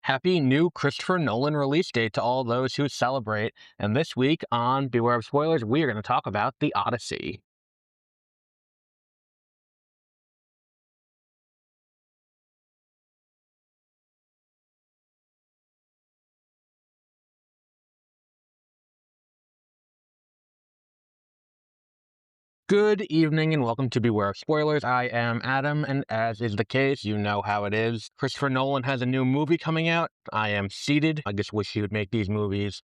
Happy new Christopher Nolan release date to all those who celebrate. And this week on Beware of Spoilers, we are going to talk about the Odyssey. Good evening and welcome to Beware of Spoilers. I am Adam, and as is the case, you know how it is. Christopher Nolan has a new movie coming out. I am seated. I just wish he would make these movies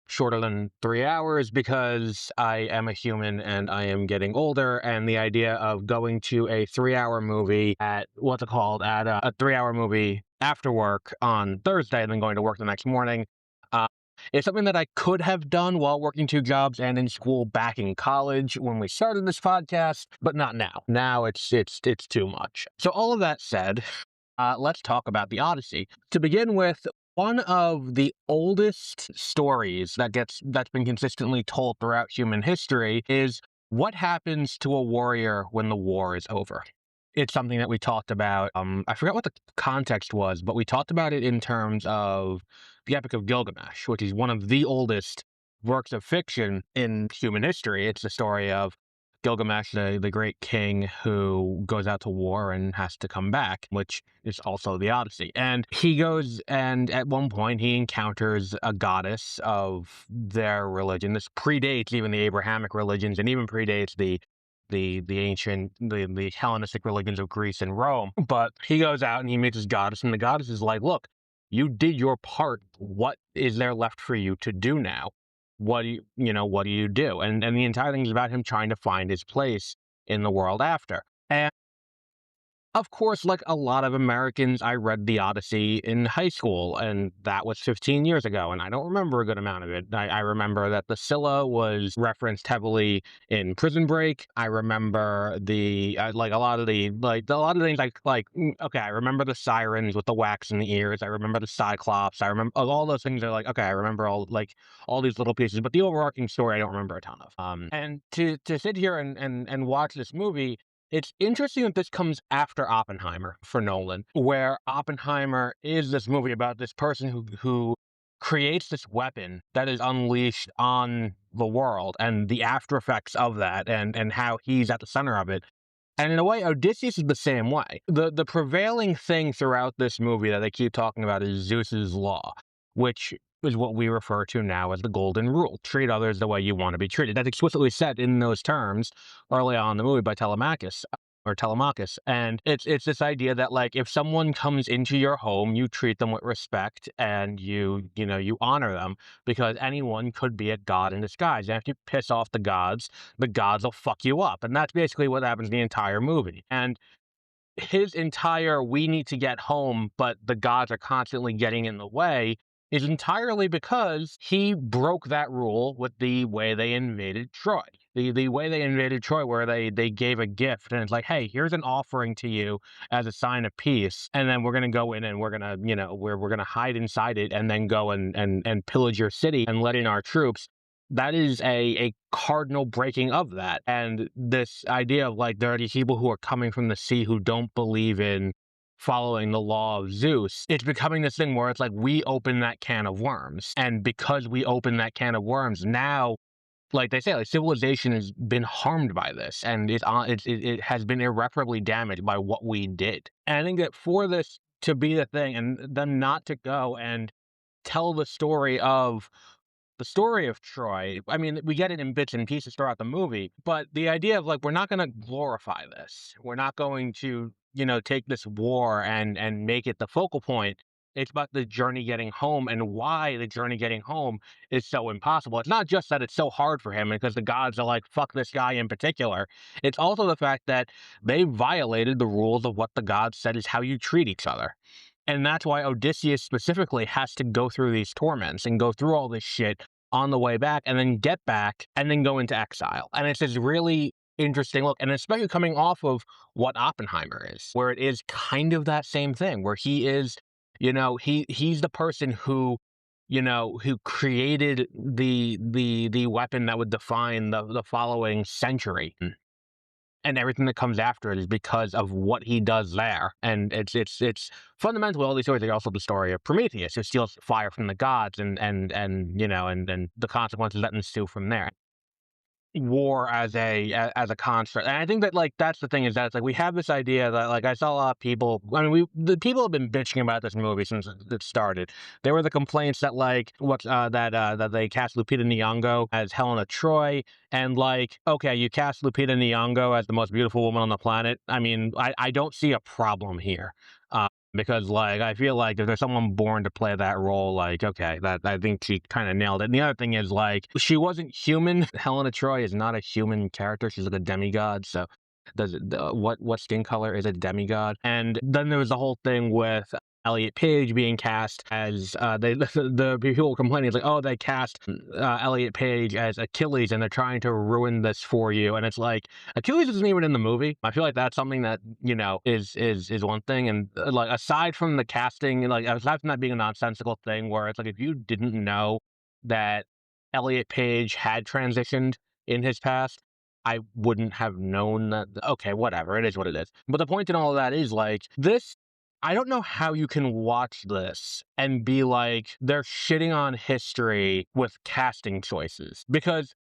shorter than 3 hours because I am a human and I am getting older, and the idea of going to a 3 hour movie at what's it called at a 3 hour movie after work on Thursday and then going to work the next morning uh, is something that I could have done while working two jobs and in school back in college when we started this podcast, but not now. Now it's too much. So all of that said, let's talk about the Odyssey. To begin with, one of the oldest stories that's been consistently told throughout human history is what happens to a warrior when the war is over. It's something that we talked about. I forgot what the context was, but we talked about it in terms of the Epic of Gilgamesh, which is one of the oldest works of fiction in human history. It's the story of Gilgamesh, the great king who goes out to war and has to come back, which is also the Odyssey. And he goes, and at one point he encounters a goddess of their religion. This predates even the Abrahamic religions and even predates the ancient the Hellenistic religions of Greece and Rome. But he goes out and he meets his goddess, and the goddess is like, "Look, you did your part. What is there left for you to do now? What do you do?" And the entire thing is about him trying to find his place in the world after. And of course, like a lot of Americans, I read the Odyssey in high school, and that was 15 years ago, and I don't remember a good amount of it. I remember that the Scylla was referenced heavily in Prison Break. I remember like a lot of a lot of things okay, I remember the sirens with the wax in the ears. I remember the Cyclops. I remember all those things are like, okay, I remember all these little pieces, but the overarching story I don't remember a ton of. And to sit here and watch this movie, it's interesting that this comes after Oppenheimer for Nolan, where Oppenheimer is this movie about this person who creates this weapon that is unleashed on the world and the after effects of that and how he's at the center of it. And in a way, Odysseus is the same way. The prevailing thing throughout this movie that they keep talking about is Zeus's law, which is what we refer to now as the golden rule. Treat others the way you want to be treated. That's explicitly said in those terms early on in the movie by Telemachus. And it's this idea that, like, if someone comes into your home, you treat them with respect and you honor them, because anyone could be a god in disguise. And if you piss off the gods will fuck you up. And that's basically what happens in the entire movie. And his entire "we need to get home, but the gods are constantly getting in the way" is entirely because he broke that rule with the way they invaded Troy. The way they invaded Troy, where they gave a gift, and it's like, "Hey, here's an offering to you as a sign of peace, and then we're gonna go in and we're gonna, we're gonna hide inside it and then go and pillage your city and let in our troops." That is a cardinal breaking of that. And this idea of, like, there are these people who are coming from the sea who don't believe in following the law of Zeus. It's becoming this thing where it's like we open that can of worms. And because we open that can of worms, now, like they say, like, civilization has been harmed by this, and it has been irreparably damaged by what we did. And I think that for this to be the thing, and then not to go and tell the story of Troy. I mean, we get it in bits and pieces throughout the movie, but the idea of, like, we're not going to glorify this. We're not going to, take this war and make it the focal point. It's about the journey getting home and why the journey getting home is so impossible. It's not just that it's so hard for him because the gods are like, fuck this guy in particular. It's also the fact that they violated the rules of what the gods said is how you treat each other. And that's why Odysseus specifically has to go through these torments and go through all this shit on the way back and then get back and then go into exile. And it's this really interesting look, and especially coming off of what Oppenheimer is, where it is kind of that same thing, where he is, he's the person who created the weapon that would define the following century. and everything that comes after it is because of what he does there. And it's fundamentally all these stories are also the story of Prometheus, who steals fire from the gods, and and the consequences that ensue from there. War as a construct, and I think that, like, that's the thing, is that it's like we have this idea that, like, I saw a lot of people. I mean, the people have been bitching about this movie since it started. There were the complaints that, like, that they cast Lupita Nyong'o as Helena Troy, and, like, okay, you cast Lupita Nyong'o as the most beautiful woman on the planet. I mean, I don't see a problem here. Because, like, I feel like if there's someone born to play that role, like, okay, that I think she kind of nailed it. And the other thing is, like, she wasn't human. Helena Troy is not a human character. She's like a demigod. So, what skin color is a demigod? And then there was the whole thing with Elliot Page being cast as the people complaining, is like, oh, they cast Elliot Page as Achilles, and they're trying to ruin this for you. And it's like, Achilles isn't even in the movie. I feel like that's something that, is one thing. And like, aside from the casting, like, aside from that being a nonsensical thing, where it's like, if you didn't know that Elliot Page had transitioned in his past, I wouldn't have known that. Okay, whatever, it is what it is. But the point in all of that is, like, this, I don't know how you can watch this and be like, they're shitting on history with casting choices, because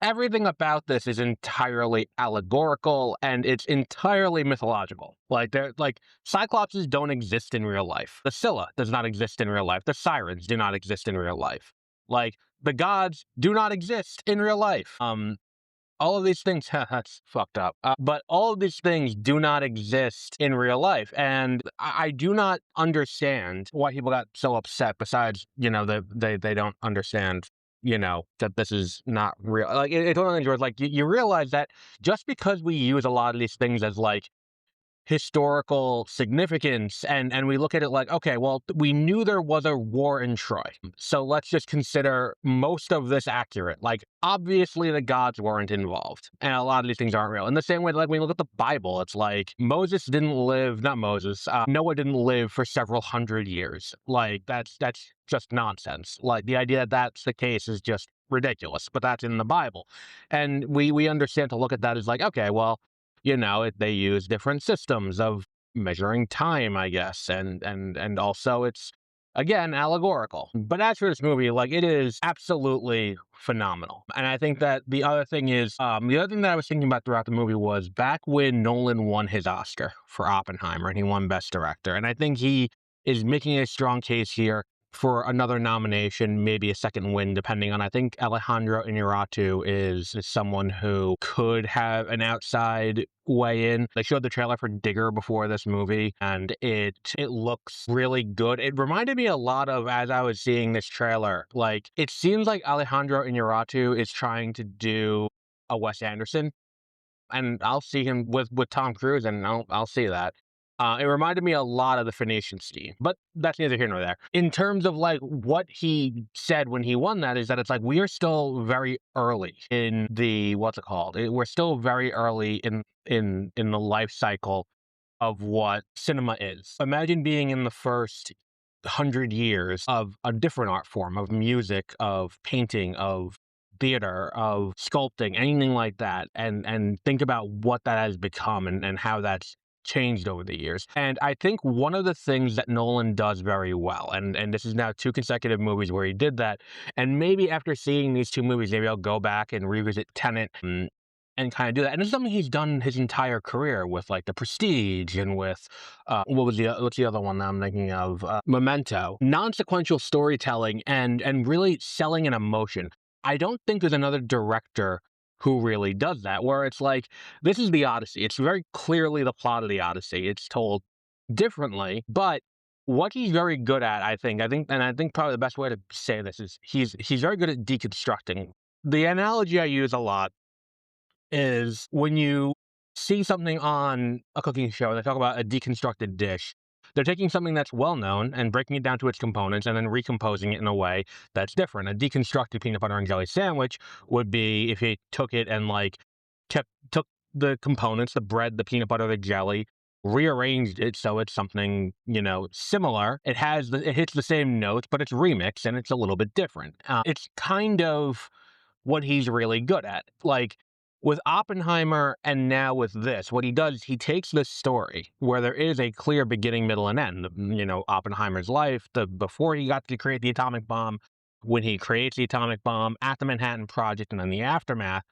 everything about this is entirely allegorical and it's entirely mythological. Like, they're like, Cyclopses don't exist in real life. The Scylla does not exist in real life. The Sirens do not exist in real life. Like, the gods do not exist in real life. All of these things, that's fucked up. But all of these things do not exist in real life. And I do not understand why people got so upset, besides, they don't understand, that this is not real. Like, it's one of the things where it's like, you realize that just because we use a lot of these things as, like, historical significance, and we look at it like, okay, well, we knew there was a war in Troy, so let's just consider most of this accurate. Like, obviously the gods weren't involved, and a lot of these things aren't real. In the same way, like, when you look at the Bible, it's like, Noah didn't live for several hundred years. Like, that's just nonsense. Like, the idea that that's the case is just ridiculous, but that's in the Bible. And we understand to look at that as like, okay, well, they use different systems of measuring time, I guess, and also it's, again, allegorical. But as for this movie, like, it is absolutely phenomenal. And I think that the other thing is, the other thing that I was thinking about throughout the movie was back when Nolan won his Oscar for Oppenheimer and he won Best Director. And I think he is making a strong case here for another nomination, maybe a second win, depending on, I think Alejandro Inarritu is someone who could have an outside way in. They showed the trailer for Digger before this movie, and it looks really good. It reminded me a lot of, as I was seeing this trailer, like, it seems like Alejandro Inarritu is trying to do a Wes Anderson, and I'll see him with Tom Cruise, and I'll see that. It reminded me a lot of the Phoenician scheme, but that's neither here nor there. In terms of, like, what he said when he won that, is that it's like, we are still very early in the, what's it called? We're still very early in the life cycle of what cinema is. Imagine being in the first 100 years of a different art form, of music, of painting, of theater, of sculpting, anything like that, and think about what that has become, and how that's changed over the years. And I think one of the things that Nolan does very well, and this is now 2 consecutive movies where he did that, and maybe after seeing these 2 movies, maybe I'll go back and revisit Tenet and kind of do that. And it's something he's done his entire career with, like, The Prestige, and with what's the other one that I'm thinking of? Memento. Non-sequential storytelling, and really selling an emotion. I don't think there's another director who really does that, where it's like, this is the Odyssey. It's very clearly the plot of the Odyssey. It's told differently, but what he's very good at, I think, and I think probably the best way to say this is, he's very good at deconstructing. The analogy I use a lot is, when you see something on a cooking show, they talk about a deconstructed dish. They're taking something that's well known and breaking it down to its components, and then recomposing it in a way that's different. A deconstructed peanut butter and jelly sandwich would be if you took it and, like, took the components, the bread, the peanut butter, the jelly, rearranged it so it's something, similar. It hits the same notes, but it's remixed and it's a little bit different. It's kind of what he's really good at. Like, With Oppenheimer and now with this, what he does is he takes this story where there is a clear beginning, middle, and end. Oppenheimer's life, the before he got to create the atomic bomb, when he creates the atomic bomb, at the Manhattan Project, and then the aftermath.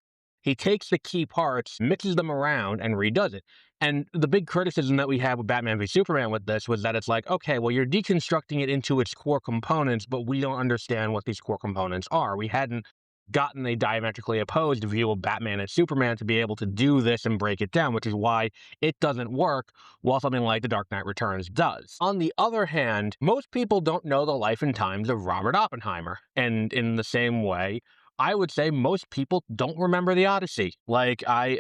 He takes the key parts, mixes them around, and redoes it. And the big criticism that we had with Batman v Superman with this was that it's like, okay, well, you're deconstructing it into its core components, but we don't understand what these core components are. We hadn't gotten a diametrically opposed view of Batman and Superman to be able to do this and break it down, which is why it doesn't work, while something like The Dark Knight Returns does. On the other hand, most people don't know the life and times of Robert Oppenheimer. And in the same way, I would say most people don't remember the Odyssey. I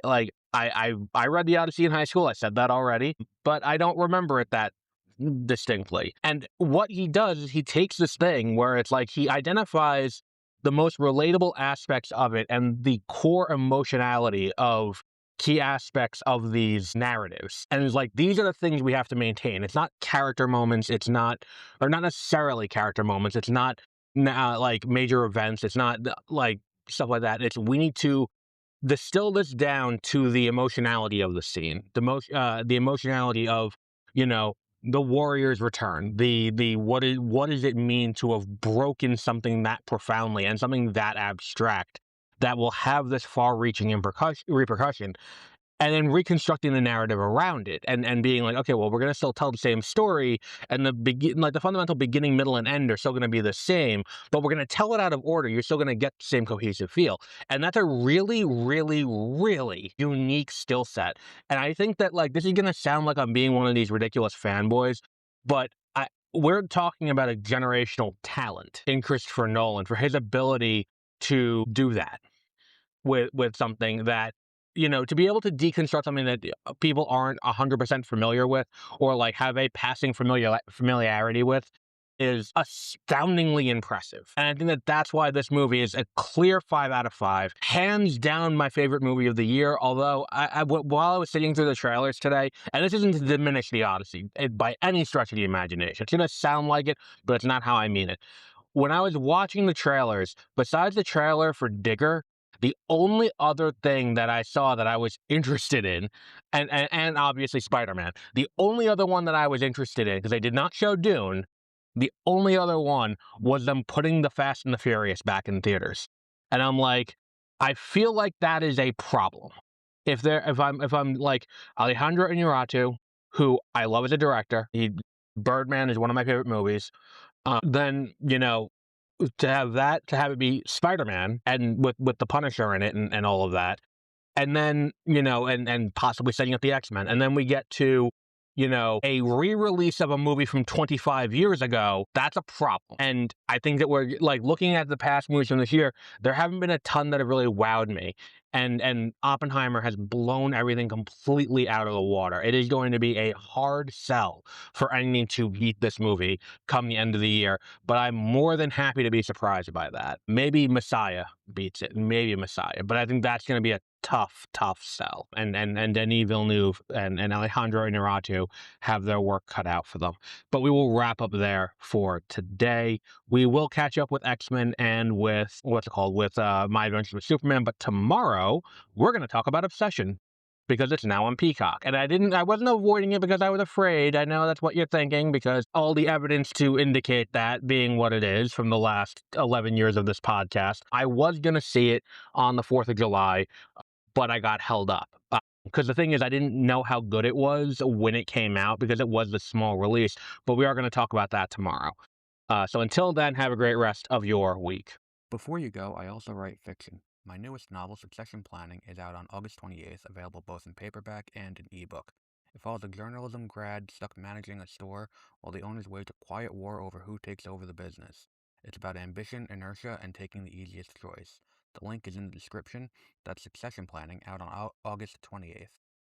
read the Odyssey in high school. I said that already, but I don't remember it that distinctly. And what he does is he takes this thing where it's like he identifies the most relatable aspects of it and the core emotionality of key aspects of these narratives. And it's like, these are the things we have to maintain. It's not character moments. It's not, or not necessarily character moments. It's not like major events. It's not like stuff like that. We need to distill this down to the emotionality of the scene, the emotionality of, you know, the warrior's return, the what does it mean to have broken something that profoundly and something that abstract that will have this far-reaching repercussion, and then reconstructing the narrative around it, and being like, okay, well, we're going to still tell the same story, and the fundamental beginning, middle, and end are still going to be the same, but we're going to tell it out of order. You're still going to get the same cohesive feel, and that's a really, really, really unique skill set. And I think that, like, this is going to sound like I'm being one of these ridiculous fanboys, but we're talking about a generational talent in Christopher Nolan for his ability to do that with something that, to be able to deconstruct something that people aren't 100% familiar with, or like have a passing familiarity with, is astoundingly impressive. And I think that that's why this movie is a clear 5 out of 5, hands down my favorite movie of the year. Although while I was sitting through the trailers today, and this isn't to diminish the Odyssey by any stretch of the imagination, it's gonna sound like it, but it's not how I mean it. When I was watching the trailers, besides the trailer for Digger, the only other thing that I saw that I was interested in, and obviously Spider-Man, the only other one that I was interested in, because they did not show Dune, the only other one was them putting the Fast and the Furious back in theaters. And I'm like, I feel like that is a problem. If I'm like Alejandro Inarritu, who I love as a director, Birdman is one of my favorite movies. Then, to have it be Spider-Man and with the Punisher in it and all of that, and then, and possibly setting up the X-Men, and then we get to, a re-release of a movie from 25 years ago. That's a problem. And I think that we're like looking at the past movies from this year, there haven't been a ton that have really wowed me. And Oppenheimer has blown everything completely out of the water. It is going to be a hard sell for anything to beat this movie come the end of the year, but I'm more than happy to be surprised by that. Maybe Messiah beats it, maybe Messiah, but I think that's going to be a tough, tough sell. And Denis Villeneuve and Alejandro Inarritu have their work cut out for them. But we will wrap up there for today. We will catch up with X-Men and with My Adventures with Superman. But tomorrow we're going to talk about Obsession, because it's now on Peacock. And I wasn't avoiding it because I was afraid. I know that's what you're thinking, because all the evidence to indicate that being what it is from the last 11 years of this podcast. I was going to see it on the 4th of July, but I got held up. Because the thing is, I didn't know how good it was when it came out, because it was the small release. But we are going to talk about that tomorrow. So until then, have a great rest of your week. Before you go, I also write fiction. My newest novel, Succession Planning, is out on August 28th, available both in paperback and an ebook. It follows a journalism grad stuck managing a store while the owners wage a quiet war over who takes over the business. It's about ambition, inertia, and taking the easiest choice. The link is in the description. That's Succession Planning, out on August 28th.